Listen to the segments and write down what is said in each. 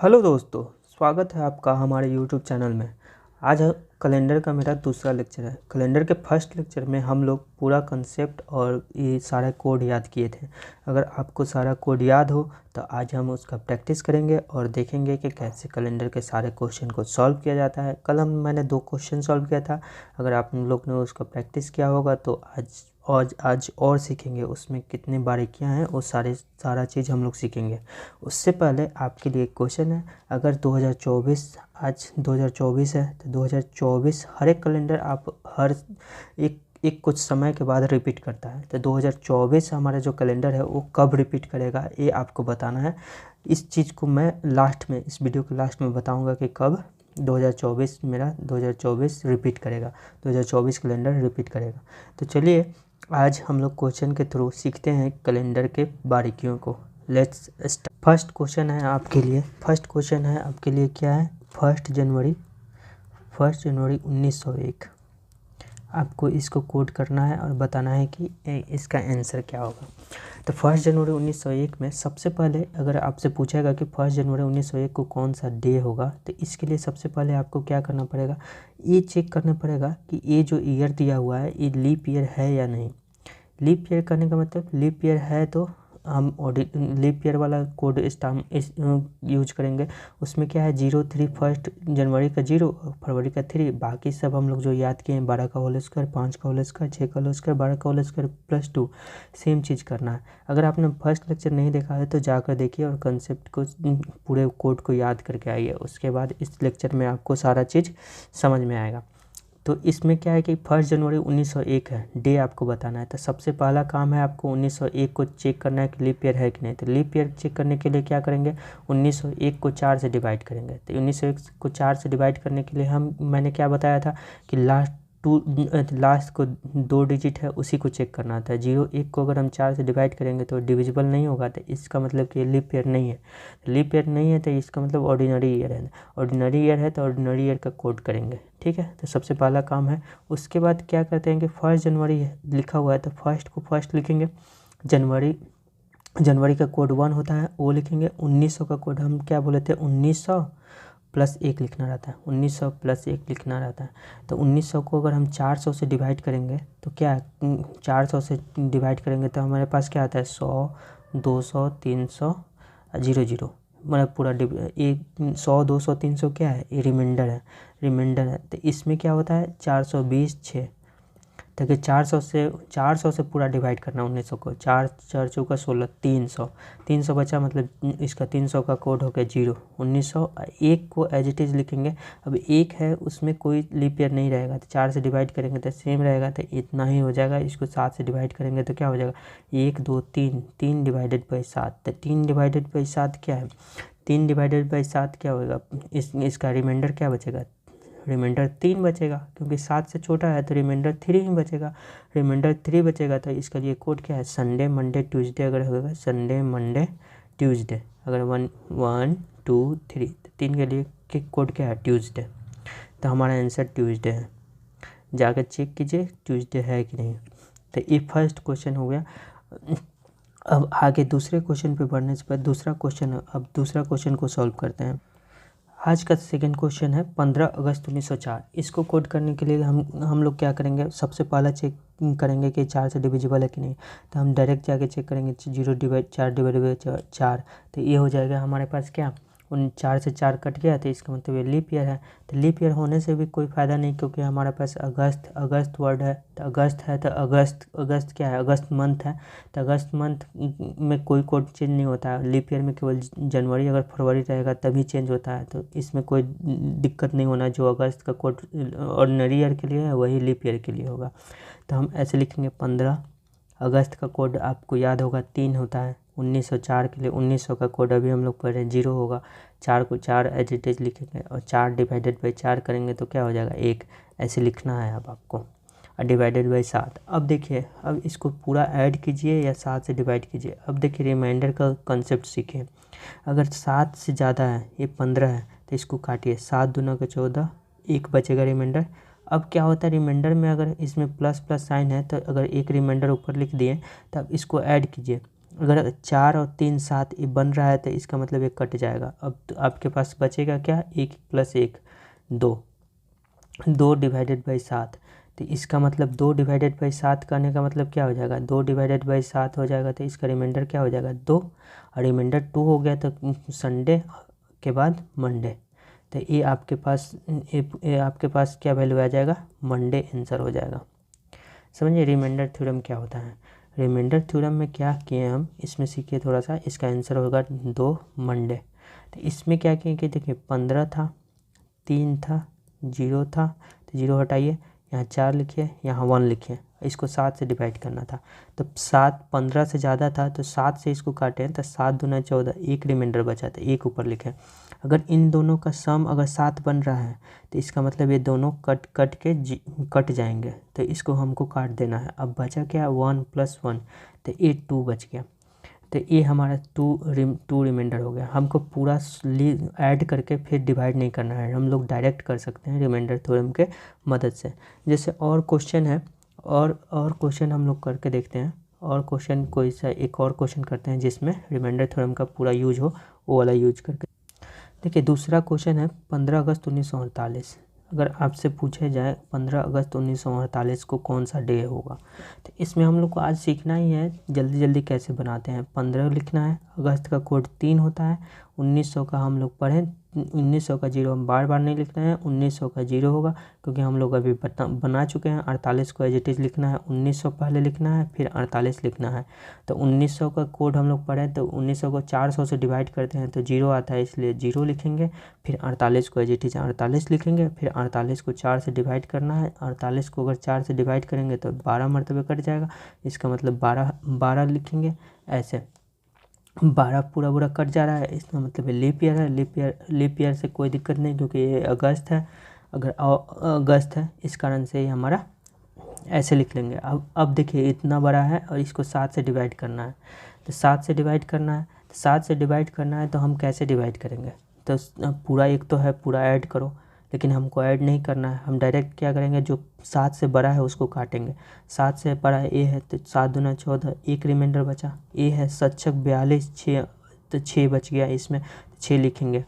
Hello दोस्तों, स्वागत है आपका हमारे यूट्यूब चैनल में। आज कैलेंडर का मेरा दूसरा लेक्चर है। कैलेंडर के फर्स्ट लेक्चर में हम लोग पूरा कंसेप्ट और ये सारा कोड याद किए थे। अगर आपको सारा कोड याद हो तो आज हम उसका प्रैक्टिस करेंगे और देखेंगे कि कैसे कैलेंडर के सारे क्वेश्चन को सॉल्व किया जाता है। कल मैंने 2 क्वेश्चन सॉल्व किया था। अगर आप लोग ने उसका प्रैक्टिस किया होगा तो आज और सीखेंगे उसमें कितनी बारीकियां हैं, वो सारा चीज़ हम लोग सीखेंगे। उससे पहले आपके लिए एक क्वेश्चन है। अगर 2024 आज 2024 है तो 2024 हर एक कैलेंडर आप हर एक कुछ समय के बाद रिपीट करता है। तो 2024 हमारा जो कैलेंडर है वो कब रिपीट करेगा ये आपको बताना है। इस चीज़ को मैं लास्ट में, इस वीडियो के लास्ट में बताऊंगा कि कब 2024 रिपीट करेगा, 2024 कैलेंडर रिपीट करेगा। तो चलिए आज हम लोग क्वेश्चन के थ्रू सीखते हैं कैलेंडर के बारीकियों को। Let's start. फर्स्ट क्वेश्चन है आपके लिए क्या है? 1 जनवरी 1901। आपको इसको कोड करना है और बताना है कि इसका आंसर क्या होगा। तो 1 जनवरी 1901 में सबसे पहले अगर आपसे पूछेगा कि 1 जनवरी 1901 को कौन सा डे होगा, तो इसके लिए सबसे पहले आपको क्या करना पड़ेगा, ये चेक करना पड़ेगा कि ये जो ईयर दिया हुआ है ये लीप ईयर है या नहीं। लीप ईयर करने का मतलब लीप ईयर है तो हम लीप ईयर वाला कोड यूज करेंगे। उसमें क्या है, 03 1 जनवरी का 0, फरवरी का 3, बाकी सब हम लोग जो याद किए हैं 12 का होल स्क्वायर, 5 का होल स्क्वायर, 6 का होल स्क्वायर, 12 का होल स्क्वायर +2, सेम चीज़ करना है। अगर आपने फर्स्ट लेक्चर नहीं देखा है तो जाकर देखिए और कंसेप्ट को, पूरे कोड को याद करके आइए। उसके बाद इस लेक्चर में आपको सारा चीज़ समझ में आएगा। तो इसमें क्या है कि 1 जनवरी 1901 है, डे आपको बताना है। तो सबसे पहला काम है आपको 1901 को चेक करना है कि लीप ईयर है कि नहीं। तो लीप ईयर चेक करने के लिए क्या करेंगे, 1901 को 4 से डिवाइड करेंगे। तो 1901 को 4 से डिवाइड करने के लिए मैंने क्या बताया था कि लास्ट को 2 डिजिट है उसी को चेक करना था। 01 को अगर हम 4 से डिवाइड करेंगे तो डिविजिबल नहीं होगा, तो इसका मतलब कि लीप ईयर नहीं है। लीप ईयर नहीं है तो इसका मतलब ऑर्डिनरी ईयर है। ऑर्डिनरी ईयर है तो ऑर्डिनरी ईयर का कोड करेंगे, ठीक है। तो सबसे पहला काम है। उसके बाद क्या करते हैं कि 1 जनवरी लिखा हुआ है तो फर्स्ट को फर्स्ट लिखेंगे। जनवरी का कोड 1 होता है, वो लिखेंगे। 1900 का कोड हम क्या बोले थे, 1900 + 1 लिखना रहता है। 1900 + 1 लिखना रहता है। तो 1900 को अगर हम 400 से डिवाइड करेंगे तो क्या है, 400 से डिवाइड करेंगे तो हमारे पास क्या आता है, 100, 200, 300, 00, मतलब पूरा 100, 200, 300 क्या है, ये रिमाइंडर है। तो इसमें क्या होता है, 420, 6, ताकि 400 से पूरा डिवाइड करना 1900 को। 4 4 चौका 16, 300 बचा, मतलब इसका 300 का कोड हो गया 0। 1900 1 को एज इट इज़ लिखेंगे। अब 1 है उसमें कोई लीप ईयर नहीं रहेगा, तो 4 से डिवाइड करेंगे तो सेम रहेगा, तो इतना ही हो जाएगा। इसको 7 से डिवाइड करेंगे तो क्या हो जाएगा, 1 2 3 डिवाइडेड बाई 7। तो 3 डिवाइडेड बाई 7 क्या है, 3 डिवाइडेड बाई 7 क्या होगा, इसका रिमाइंडर क्या बचेगा, रिमाइंडर 3 बचेगा, क्योंकि 7 से छोटा है तो रिमाइंडर 3 ही बचेगा। रिमाइंडर 3 बचेगा तो इसका लिए कोड क्या है, संडे मंडे ट्यूसडे अगर होगा, संडे मंडे ट्यूसडे, अगर 1 1 2 3, तो 3 के लिए कोड क्या है, ट्यूसडे। तो हमारा आंसर ट्यूसडे है। जाकर चेक कीजिए ट्यूसडे है कि नहीं। तो ये फर्स्ट क्वेश्चन हो गया। अब आगे दूसरे क्वेश्चन पे बढ़ने से पहले दूसरा क्वेश्चन को सॉल्व करते हैं। आज का सेकंड क्वेश्चन है 15 अगस्त 1904। इसको कोड करने के लिए हम लोग क्या करेंगे, सबसे पहला चेक करेंगे कि 4 से डिविजिबल है कि नहीं। तो हम डायरेक्ट जाके चेक करेंगे, 4 डिवाइडेड बाई 4, तो ये हो जाएगा हमारे पास क्या, 4 से 4 कट गया, तो इसका मतलब ये लीप ईयर है। तो लीप ईयर होने से भी कोई फ़ायदा नहीं, क्योंकि हमारे पास अगस्त वर्ड है। तो अगस्त है तो अगस्त क्या है, अगस्त मंथ है। तो अगस्त मंथ में कोई कोड चेंज नहीं होता है। लीप ईयर में केवल जनवरी अगर फरवरी रहेगा तभी चेंज होता है। तो इसमें कोई दिक्कत नहीं होना, जो अगस्त का कोड ऑर्डिनरी ईयर के लिए है वही लीप ईयर के लिए होगा। तो हम ऐसे लिखेंगे 15 अगस्त का कोड आपको याद होगा 3 होता है। 1904 के लिए 1900 का कोड अभी हम लोग पढ़ रहे हैं 0 होगा। 4 को 4 एज इट इज़ लिखेंगे और 4 डिवाइडेड बाई 4 करेंगे तो क्या हो जाएगा, 1। ऐसे लिखना है अब आपको, और डिवाइडेड बाई 7। अब देखिए, अब इसको पूरा ऐड कीजिए या 7 से डिवाइड कीजिए। अब देखिए रिमाइंडर का कंसेप्ट सीखिए। अगर 7 से ज़्यादा है, ये 15 है, तो इसको काटिए, 7 दूना का 14, 1 बचेगा रिमाइंडर। अब क्या होता है, रिमाइंडर में अगर इसमें प्लस प्लस साइन है तो अगर एक रिमाइंडर ऊपर लिख दिए तो अब इसको ऐड कीजिए। अगर 4 और 3 7 ये बन रहा है तो इसका मतलब ये कट जाएगा। अब तो आपके पास बचेगा क्या, 1 + 1 2, 2 डिवाइडेड बाई 7। तो इसका मतलब 2 डिवाइडेड बाई 7 करने का मतलब क्या हो जाएगा, 2 डिवाइडेड बाई 7 हो जाएगा। तो इसका रिमाइंडर क्या हो जाएगा, 2, और रिमाइंडर 2 हो गया तो संडे के बाद मंडे। तो ये आपके पास क्या वैल्यू आ जाएगा, मंडे आंसर हो जाएगा। समझिए रिमाइंडर थ्योरम क्या होता है। रिमाइंडर थ्योरम में क्या किए हम, इसमें सीखिए थोड़ा सा। इसका आंसर होगा 2 मंडे। तो इसमें क्या किए कि देखिए 15 था, 3 था, 0 था, तो 0 हटाइए, यहाँ 4 लिखिए, यहाँ 1 लिखिए। इसको 7 से डिवाइड करना था। तो 7 15 से ज़्यादा था तो 7 से इसको काटें तो 7 दूना 14, एक रिमाइंडर बचा तो एक ऊपर लिखें। अगर इन दोनों का सम अगर 7 बन रहा है तो इसका मतलब ये दोनों कट जाएंगे, तो इसको हमको काट देना है। अब बचा क्या, 1 + 1, तो ये 2 बच गया। तो ये हमारा 2 रिमाइंडर हो गया। हमको पूरा ऐड करके फिर डिवाइड नहीं करना है, हम लोग डायरेक्ट कर सकते हैं रिमाइंडर थ्योरम के मदद से। जैसे और क्वेश्चन है, और क्वेश्चन हम लोग करके देखते हैं। और क्वेश्चन कोई सा एक और क्वेश्चन करते हैं जिसमें रिमाइंडर थ्योरम का पूरा यूज हो, वो वाला यूज करके देखिए। दूसरा क्वेश्चन है 15 अगस्त 1948। अगर आपसे पूछे जाए 15 अगस्त 1948 को कौन सा डे होगा, तो इसमें हम लोग को आज सीखना ही है जल्दी जल्दी कैसे बनाते हैं। 15 लिखना है, अगस्त का कोड 3 होता है, 1900 का हम लोग पढ़ें, 1900 का 0 हम बार बार नहीं लिखना है, 1900 का 0 होगा क्योंकि हम लोग अभी बना चुके हैं। 48 को एज इट इज़ लिखना है, 1900 पहले लिखना है, फिर 48 लिखना है। तो 1900 का कोड हम लोग पढ़ें तो 1900 को 400 से डिवाइड करते हैं तो 0 आता है, इसलिए 0 लिखेंगे। फिर 48 को एज इट इज़ 48 लिखेंगे। फिर 48 को 4 से डिवाइड करना है, 48 को अगर 4 से डिवाइड करेंगे तो 12 मरतबे कट जाएगा, इसका मतलब 12 लिखेंगे। ऐसे 12 पूरा कट जा रहा है, इसका मतलब लीप ईयर है। लीप ईयर से कोई दिक्कत नहीं क्योंकि ये अगस्त है, अगर अगस्त है इस कारण से ये हमारा ऐसे लिख लेंगे। अब देखिए इतना बड़ा है और इसको 7 से डिवाइड करना है, तो 7 से डिवाइड करना है, तो 7 से डिवाइड करना है तो हम कैसे डिवाइड करेंगे, तो पूरा एक तो है पूरा ऐड करो, लेकिन हमको ऐड नहीं करना है। हम डायरेक्ट क्या करेंगे, जो 7 से बड़ा है उसको काटेंगे। 7 से बड़ा ए है तो 7 दूना 14, एक रिमाइंडर बचा, ए है 7 42, 6 तो 6 बच गया, इसमें 6 लिखेंगे।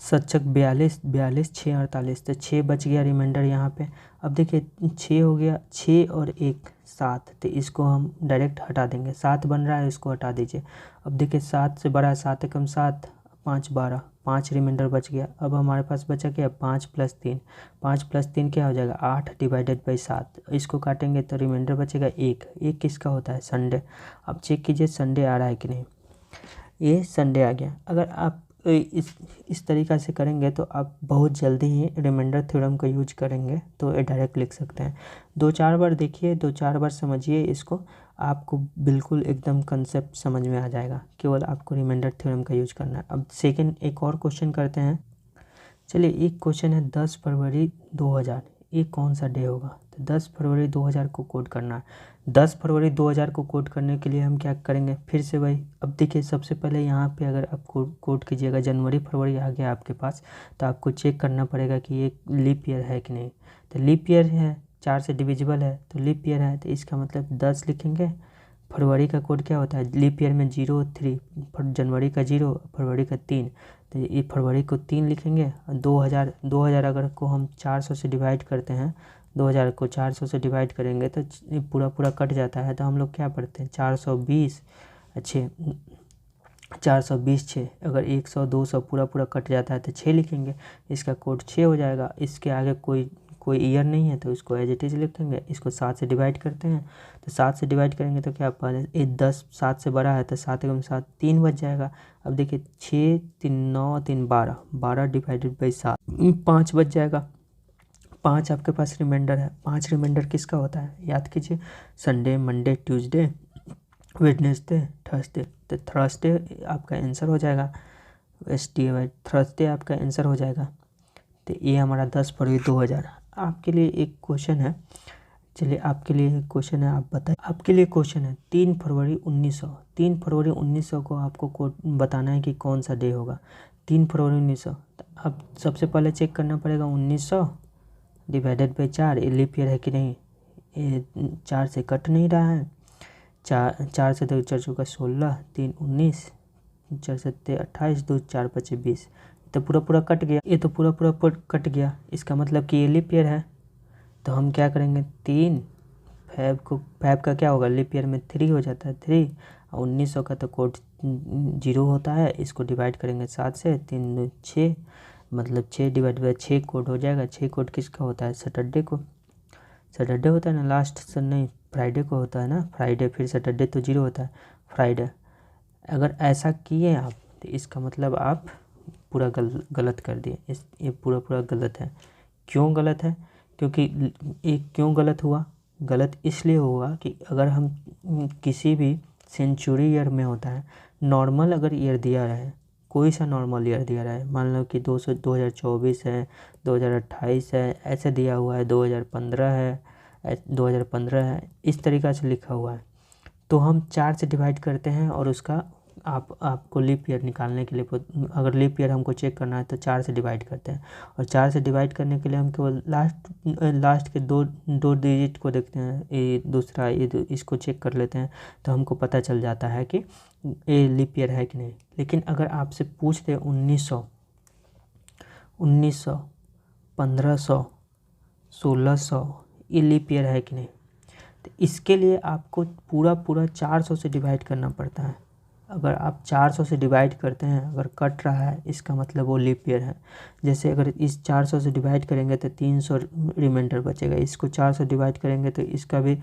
7 42, 6 48, तो 6 बच गया रिमाइंडर यहाँ पे। अब देखिए 6 हो गया, 6 और 1 7, तो इसको हम डायरेक्ट हटा देंगे। 7 बन रहा है, इसको हटा दीजिए। अब देखिए 7 से बड़ा है, 7 एकम 7, 5 12, 5 रिमाइंडर बच गया। अब हमारे पास बचा क्या, 5 + 3, 5 + 3 क्या हो जाएगा, 8 डिवाइडेड बाई 7। इसको काटेंगे तो रिमाइंडर बचेगा 1 किसका होता है, संडे। अब चेक कीजिए संडे आ रहा है कि नहीं, ये संडे आ गया। अगर आप इस तरीक़ा से करेंगे तो आप बहुत जल्दी ही रिमाइंडर थ्योरम का यूज करेंगे तो ये डायरेक्ट लिख सकते हैं। 2-4 बार देखिए, 2-4 बार समझिए इसको, आपको बिल्कुल एकदम कंसेप्ट समझ में आ जाएगा। केवल आपको रिमाइंडर थ्योरम का यूज करना है। अब सेकेंड एक और क्वेश्चन करते हैं। चलिए एक क्वेश्चन है 10 फरवरी 2000, ये कौन सा डे होगा, तो 10 फरवरी 2000 को कोड करना है। 10 फरवरी 2000 को कोड करने के लिए हम क्या करेंगे, फिर से वही। अब देखिए सबसे पहले यहाँ पे अगर आप कोड कीजिएगा, जनवरी फरवरी आ गया आपके पास, तो आपको चेक करना पड़ेगा कि ये लीप ईयर है कि नहीं। तो लीप ईयर है, 4 से डिविजिबल है तो लीप ईयर है, तो इसका मतलब 10 लिखेंगे। फरवरी का कोड क्या होता है, लीप ईयर में 0 3, जनवरी का 0, फरवरी का 3, तो ये फरवरी को 3 लिखेंगे। 2000 अगर को हम 400 से डिवाइड करते हैं, 2000 को 400 से डिवाइड करेंगे तो पूरा कट जाता है। तो हम लोग क्या पढ़ते हैं, 420 अच्छे 420 6, अगर 100 200 पूरा कट जाता है तो 6 लिखेंगे, इसका कोड 6 हो जाएगा। इसके आगे कोई ईयर नहीं है तो इसको एज इट इज लिखेंगे। इसको 7 से डिवाइड करते हैं, तो 7 से डिवाइड करेंगे तो क्या पहले ये 10 7 से बड़ा है तो 7 एकम 7 3 बच जाएगा। अब देखिए 6 3 9 3 12, 12 डिवाइडेड बाई 7 5 बच जाएगा। 5 आपके पास रिमाइंडर है। 5 रिमाइंडर किसका होता है, याद कीजिए, Sunday Monday Tuesday Wednesday Thursday. तो थर्सडे आपका आंसर हो जाएगा, थर्सडे आपका आंसर हो जाएगा। तो ये हमारा 10 फरवरी 2000। आपके लिए एक क्वेश्चन है, चलिए आपके लिए क्वेश्चन है, आप बताइए। आपके लिए क्वेश्चन है 3 फरवरी 1900, 3 फरवरी 1900 को आपको बताना है कि कौन सा डे होगा। 3 फरवरी 1900, तो अब सबसे पहले चेक करना पड़ेगा 1900 डिवाइडेड बाई 4, ये लीप ईयर है कि नहीं, ये 4 से कट नहीं रहा है। चार से 2 4 चौका 16, 3 19, 4 7 28, 2 4 5 20। तो पूरा कट गया, ये तो पूरा कट गया। इसका मतलब कि ये लीप ईयर है। तो हम क्या करेंगे, 3 फैब का क्या होगा, लीप ईयर में 3 हो जाता है 3, और 1900 का तो कोड 0 होता है। इसको डिवाइड करेंगे 7 से, 3 2 6, मतलब 6 डिवाइड बाई 6 कोड हो जाएगा। 6 कोड किसका होता है, सैटरडे को। सैटरडे होता है ना लास्ट से, नहीं फ्राइडे को होता है ना, फ्राइडे फिर सैटरडे तो 0 होता है, फ्राइडे। अगर ऐसा किए आप तो इसका मतलब आप पूरा गलत कर दिए। ये पूरा गलत है। क्यों गलत है, क्योंकि ये क्यों गलत हुआ, गलत इसलिए हुआ कि अगर हम किसी भी सेंचुरी ईयर में होता है, नॉर्मल अगर ईयर दिया रहे, कोई सा नॉर्मल ईयर दिया रहे, मान लो कि 2024 है, 2028 है, ऐसे दिया हुआ है, 2015 है, 2015 है, इस तरीक़ा से लिखा हुआ है, तो हम 4 से डिवाइड करते हैं और उसका आपको लीप ईयर निकालने के लिए, अगर लीप ईयर हमको चेक करना है तो 4 से डिवाइड करते हैं। और 4 से डिवाइड करने के लिए हम केवल लास्ट के दो डिजिट को देखते हैं, ये दूसरा इसको चेक कर लेते हैं, तो हमको पता चल जाता है कि ये लीप ईयर है कि नहीं। लेकिन अगर आपसे पूछते 1900, 1500, 1600 ये लीप ईयर है कि नहीं, तो इसके लिए आपको पूरा 400 से डिवाइड करना पड़ता है। अगर आप 400 से डिवाइड करते हैं, अगर कट रहा है, इसका मतलब वो लीप ईयर है। जैसे अगर इस 400 से डिवाइड करेंगे तो 300 रिमाइंडर बचेगा। इसको 4 से डिवाइड करेंगे तो इसका भी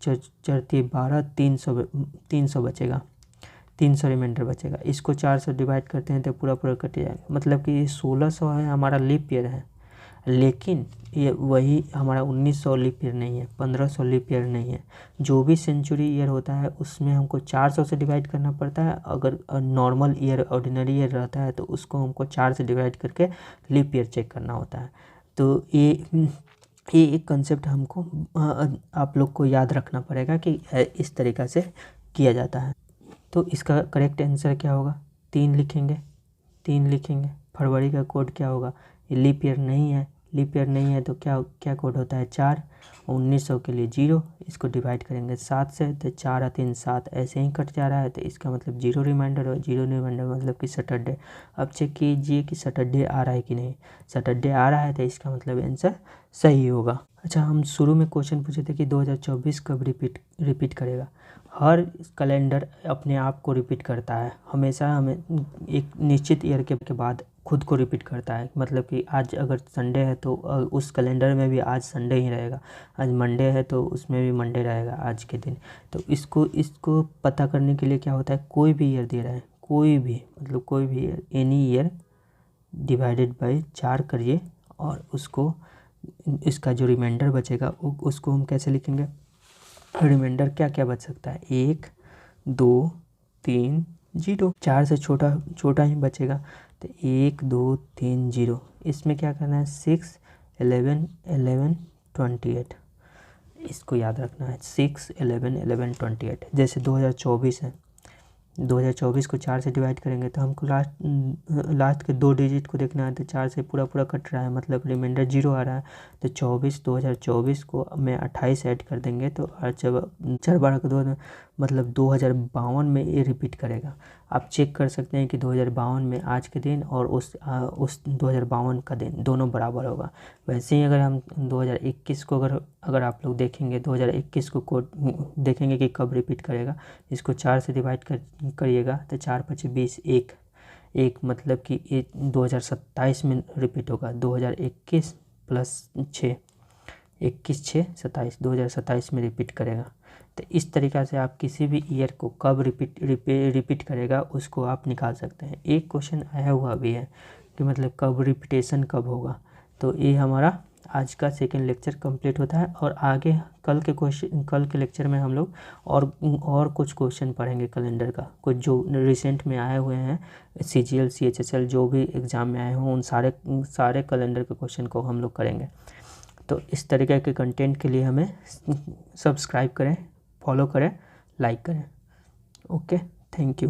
4×3 = 300 बचेगा, 300 रिमाइंडर बचेगा। इसको 4 से डिवाइड करते हैं तो पूरा कट जाएगा। मतलब कि ये 1600 है हमारा लीप ईयर है, लेकिन ये वही हमारा 1900 लीप ईयर नहीं है, 1500 लीप ईयर नहीं है। जो भी सेंचुरी ईयर होता है उसमें हमको 400 से डिवाइड करना पड़ता है। अगर नॉर्मल ईयर, ऑर्डिनरी ईयर रहता है तो उसको हमको 4 से डिवाइड करके लीप ईयर चेक करना होता है। तो ये एक कंसेप्ट हमको आप लोग को याद रखना पड़ेगा कि इस तरीक़ा से किया जाता है। तो इसका करेक्ट आंसर क्या होगा, 3 लिखेंगे। फरवरी का कोड क्या होगा, ये लीप ईयर नहीं है। लीप ईयर नहीं है तो क्या कोड होता है, 4। 1900 के लिए 0, इसको डिवाइड करेंगे 7 से तो 4 और 3 7, ऐसे ही कट जा रहा है, तो इसका मतलब 0 रिमाइंडर, और 0 रिमाइंडर मतलब कि सैटरडे। अब चेक कीजिए कि सैटरडे आ रहा है कि नहीं। सैटरडे आ रहा है तो इसका मतलब आंसर सही होगा। अच्छा, हम शुरू में क्वेश्चन पूछे थे कि 2024 कब रिपीट करेगा। हर कैलेंडर अपने आप को रिपीट करता है, हमेशा हमें एक निश्चित ईयर के बाद खुद को रिपीट करता है। मतलब कि आज अगर संडे है तो उस कैलेंडर में भी आज संडे ही रहेगा, आज मंडे है तो उसमें भी मंडे रहेगा आज के दिन। तो इसको पता करने के लिए क्या होता है, कोई भी ईयर दे रहा है, कोई भी year, any year divided by 4 करिए, और उसको इसका जो रिमाइंडर बचेगा उसको हम कैसे लिखेंगे। रिमाइंडर क्या बच सकता है, 1 2 3 0, 4 से छोटा ही बचेगा, तो 1 2 3 0। इसमें क्या करना है, 6 11 11 28, इसको याद रखना है, 6 11 11 28। जैसे 2024 है, 2024 को 4 से डिवाइड करेंगे तो हमको लास्ट के 2 डिजिट को देखना है, तो 4 से पूरा कट रहा है, मतलब रिमाइंडर 0 आ रहा है। तो 2024 को में 28 ऐड कर देंगे तो 4 12 को 2, मतलब 2052 में ये रिपीट करेगा। आप चेक कर सकते हैं कि 2052 में आज के दिन और उस 2052 का दिन दोनों बराबर होगा। वैसे ही अगर हम 2021 को अगर आप लोग देखेंगे, 2021 को कोड देखेंगे कि कब रिपीट करेगा, इसको 4 से डिवाइड करिएगा तो 4 5 20, एक मतलब कि 2027 में रिपीट होगा। 2021 + 6, 21 6 27, 2027 में रिपीट करेगा। तो इस तरीक़ा से आप किसी भी ईयर को कब रिपीट करेगा उसको आप निकाल सकते हैं। एक क्वेश्चन आया हुआ भी है कि मतलब कब रिपीटेशन कब होगा। तो ये हमारा आज का सेकंड लेक्चर कंप्लीट होता है, और आगे कल के लेक्चर में हम लोग और कुछ क्वेश्चन पढ़ेंगे कैलेंडर का, कुछ जो रिसेंट में आए हुए हैं, CGL CHSL जो भी एग्ज़ाम में आए हों, उन सारे कैलेंडर के क्वेश्चन को हम लोग करेंगे। तो इस तरीके के कंटेंट के लिए हमें सब्सक्राइब करें, फॉलो करें, लाइक करें। Okay, thank you.